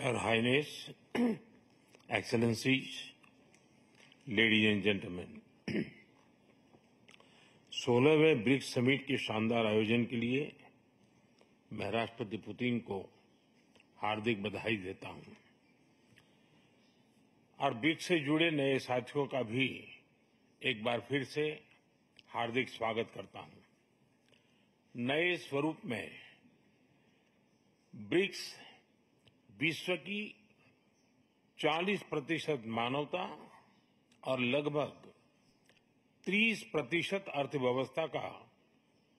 Her Highness, Excellencies, ladies and gentlemen, 16वें BRICS summit के शानदार आयोजन के लिए मैं राष्ट्रपति पुतिन को हार्दिक बधाई देता हूं और ब्रिक्स से जुड़े नए साथियों का भी एक बार फिर से हार्दिक स्वागत करता हूं। नए स्वरूप में ब्रिक्स विश्व की 40% मानवता और लगभग 30% अर्थव्यवस्था का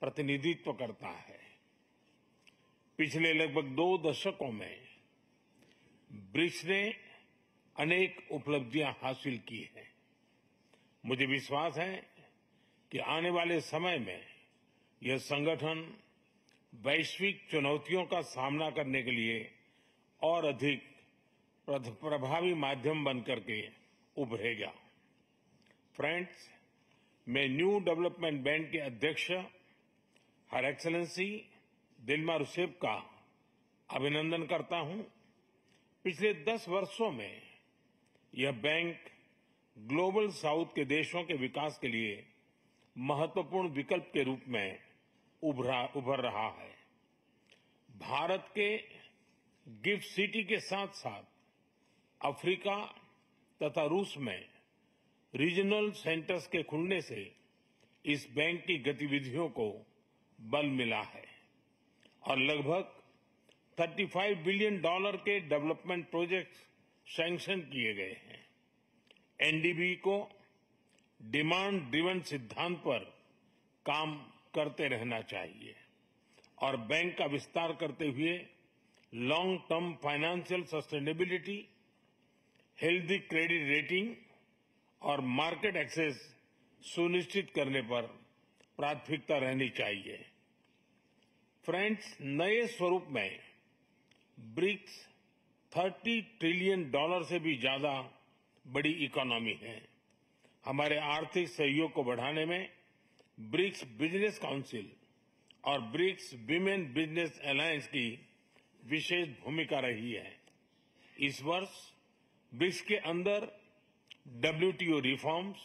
प्रतिनिधित्व करता है। पिछले लगभग 2 दशकों में ब्रिक्स ने अनेक उपलब्धियां हासिल की हैं। मुझे विश्वास है कि आने वाले समय में यह संगठन वैश्विक चुनौतियों का सामना करने के लिए और अधिक प्रभावी माध्यम बनकर के उभरेगा। फ्रेंड्स, मैं न्यू डेवलपमेंट बैंक के अध्यक्ष हर एक्सेलेंसी दिल्मा रूसेफ का अभिनंदन करता हूं। पिछले 10 वर्षों में यह बैंक ग्लोबल साउथ के देशों के विकास के लिए महत्वपूर्ण विकल्प के रूप में उभर रहा है। भारत के गिफ्ट सिटी के साथ साथ अफ्रीका तथा रूस में रीजनल सेंटर्स के खुलने से इस बैंक की गतिविधियों को बल मिला है और लगभग $35 बिलियन के डेवलपमेंट प्रोजेक्ट्स सैंक्शन किए गए हैं। एनडीबी को डिमांड ड्रिवन सिद्धांत पर काम करते रहना चाहिए और बैंक का विस्तार करते हुए long term financial sustainability, healthy credit rating और मार्केट एक्सेस सुनिश्चित करने पर प्राथमिकता रहनी चाहिए। फ्रेंड्स, नए स्वरूप में ब्रिक्स $30 ट्रिलियन से भी ज्यादा बड़ी इकोनॉमी है। हमारे आर्थिक सहयोग को बढ़ाने में ब्रिक्स बिजनेस काउंसिल और ब्रिक्स विमेन बिजनेस अलायंस की विशेष भूमिका रही है। इस वर्ष ब्रिक्स के अंदर WTO reforms,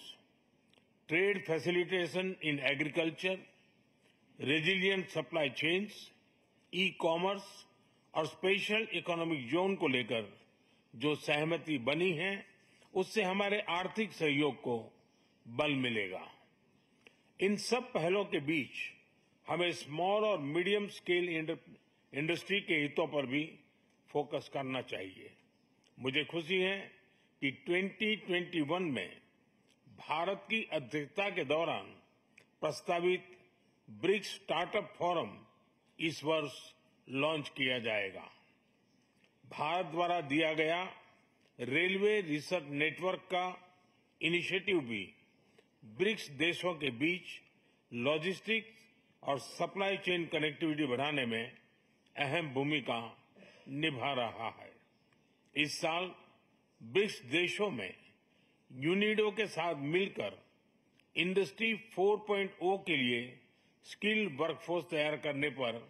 trade facilitation in agriculture, resilient supply chains, e commerce और स्पेशल इकोनॉमिक जोन को लेकर जो सहमति बनी है, उससे हमारे आर्थिक सहयोग को बल मिलेगा। इन सब पहलों के बीच हमें स्मॉल और मीडियम स्केल इंडस्ट्री के हितों पर भी फोकस करना चाहिए। मुझे खुशी है कि 2021 में भारत की अध्यक्षता के दौरान प्रस्तावित ब्रिक्स स्टार्टअप फोरम इस वर्ष लॉन्च किया जाएगा। भारत द्वारा दिया गया रेलवे रिसर्च नेटवर्क का इनिशिएटिव भी ब्रिक्स देशों के बीच लॉजिस्टिक्स और सप्लाई चेन कनेक्टिविटी बढ़ाने में अहम भूमिका निभा रहा है। इस साल ब्रिक्स देशों में यूनिडो के साथ मिलकर इंडस्ट्री 4.0 के लिए स्किल्ड वर्कफोर्स तैयार करने पर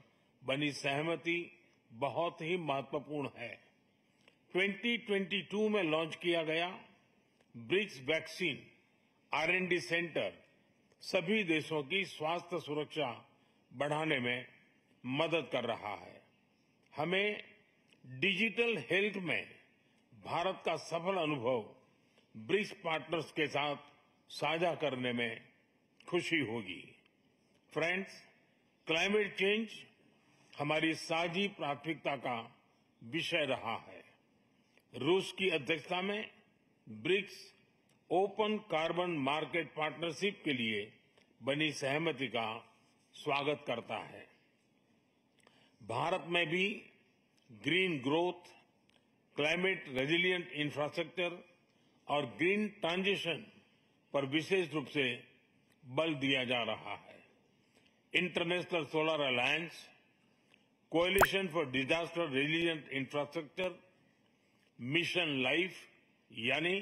बनी सहमति बहुत ही महत्वपूर्ण है। 2022 में लॉन्च किया गया ब्रिक्स वैक्सीन R&D सेंटर सभी देशों की स्वास्थ्य सुरक्षा बढ़ाने में मदद कर रहा है। हमें डिजिटल हेल्थ में भारत का सफल अनुभव ब्रिक्स पार्टनर्स के साथ साझा करने में खुशी होगी। फ्रेंड्स, क्लाइमेट चेंज हमारी साझी प्राथमिकता का विषय रहा है। रूस की अध्यक्षता में BRICS open carbon market partnership के लिए बनी सहमति का स्वागत करता है। भारत में भी green growth, climate resilient infrastructure और ग्रीन ट्रांजिशन पर विशेष रूप से बल दिया जा रहा है। International solar alliance, coalition for disaster resilient infrastructure, mission life यानी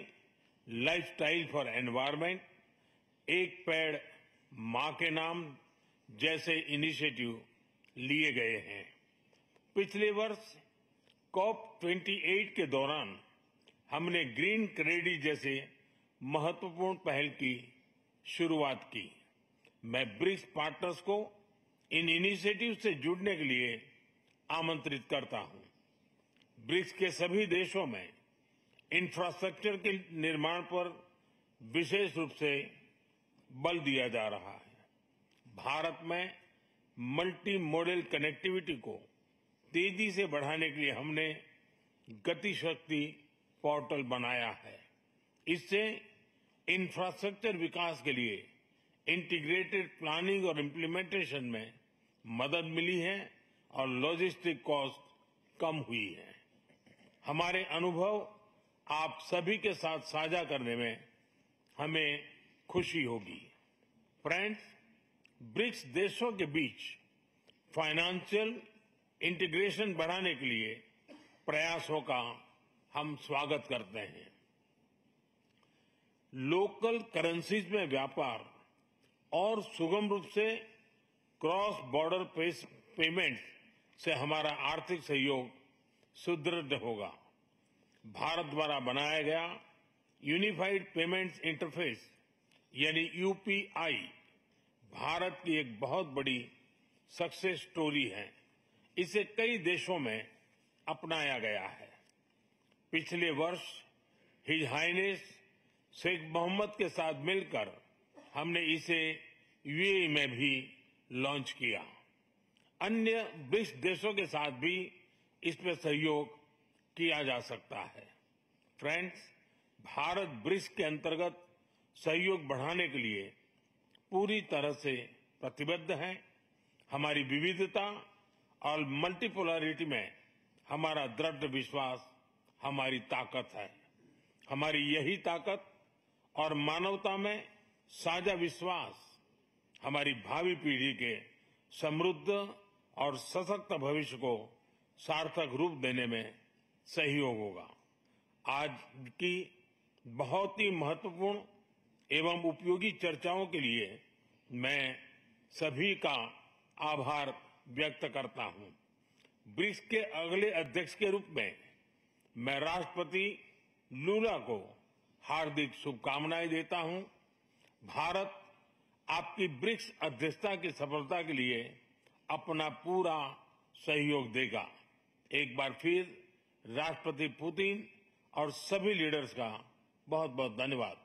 लाइफस्टाइल फॉर एनवायरमेंट, एक पेड़ मां के नाम जैसे इनिशिएटिव लिए गए हैं। पिछले वर्ष COP28 के दौरान हमने ग्रीन क्रेडिट जैसे महत्वपूर्ण पहल की शुरुआत की। मैं ब्रिक्स पार्टनर्स को इन इनिशिएटिव से जुड़ने के लिए आमंत्रित करता हूं। ब्रिक्स के सभी देशों में इंफ्रास्ट्रक्चर के निर्माण पर विशेष रूप से बल दिया जा रहा है। भारत में मल्टी मॉडल कनेक्टिविटी को तेजी से बढ़ाने के लिए हमने गति शक्ति पोर्टल बनाया है। इससे इंफ्रास्ट्रक्चर विकास के लिए इंटीग्रेटेड प्लानिंग और इम्प्लीमेंटेशन में मदद मिली है और लॉजिस्टिक कॉस्ट कम हुई है। हमारे अनुभव आप सभी के साथ साझा करने में हमें खुशी होगी। फ्रेंड्स, ब्रिक्स देशों के बीच फाइनेंशियल इंटीग्रेशन बढ़ाने के लिए प्रयासों का हम स्वागत करते हैं। लोकल करेंसीज में व्यापार और सुगम रूप से क्रॉस बॉर्डर पेमेंट से हमारा आर्थिक सहयोग सुदृढ़ होगा। भारत द्वारा बनाया गया यूनिफाइड पेमेंट्स इंटरफेस यानी यूपीआई भारत की एक बहुत बड़ी सक्सेस स्टोरी है। इसे कई देशों में अपनाया गया है। पिछले वर्ष हिज हाइनेस शेख मोहम्मद के साथ मिलकर हमने इसे यूएई में भी लॉन्च किया। अन्य ब्रिक्स देशों के साथ भी इसमें सहयोग किया जा सकता है। फ्रेंड्स, भारत ब्रिक्स के अंतर्गत सहयोग बढ़ाने के लिए पूरी तरह से प्रतिबद्ध है। हमारी विविधता और मल्टीपोलरिटी में हमारा दृढ़ विश्वास हमारी ताकत है। हमारी यही ताकत और मानवता में साझा विश्वास हमारी भावी पीढ़ी के समृद्ध और सशक्त भविष्य को सार्थक रूप देने में सहयोग होगा। आज की बहुत ही महत्वपूर्ण एवं उपयोगी चर्चाओं के लिए मैं सभी का आभार व्यक्त करता हूं। ब्रिक्स के अगले अध्यक्ष के रूप में मैं राष्ट्रपति लूला को हार्दिक शुभकामनाएं देता हूं। भारत आपकी ब्रिक्स अध्यक्षता की सफलता के लिए अपना पूरा सहयोग देगा। एक बार फिर राष्ट्रपति पुतिन और सभी लीडर्स का बहुत बहुत धन्यवाद।